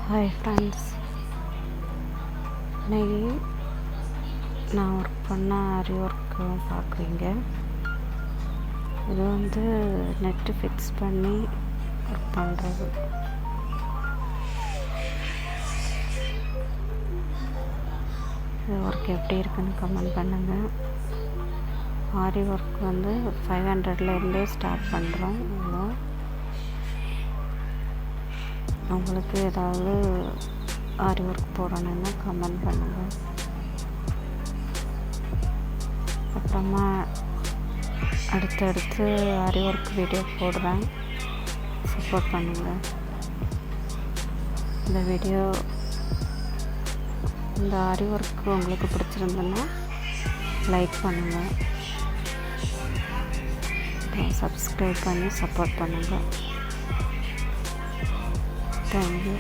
Hi friends, இன்றைக்கி நான் work பண்ண ஆரி ஒர்க்கு பார்க்குறீங்க. இது நெட்டு ஃபிக்ஸ் பண்ணி ஒர்க் பண்ணுறது. இது ஒர்க் எப்படி இருக்குன்னு கமெண்ட் பண்ணுங்கள். ஆரி ஒர்க் 500லேருந்தே ஸ்டார்ட் பண்ணுறோம். உங்களுக்கு ஏதாவது ஆரி ஒர்க் போடணுன்னா கமெண்ட் பண்ணுங்கள். அப்புறமா அடுத்தடுத்து ஆரி ஒர்க் வீடியோ போடுறேன், சப்போர்ட் பண்ணுங்கள். இந்த ஆரி ஒர்க் உங்களுக்கு பிடிச்சிருந்ததுன்னா லைக் பண்ணுங்கள், அப்புறம் சப்ஸ்கிரைப் பண்ணி சப்போர்ட் பண்ணுங்கள். Thank you.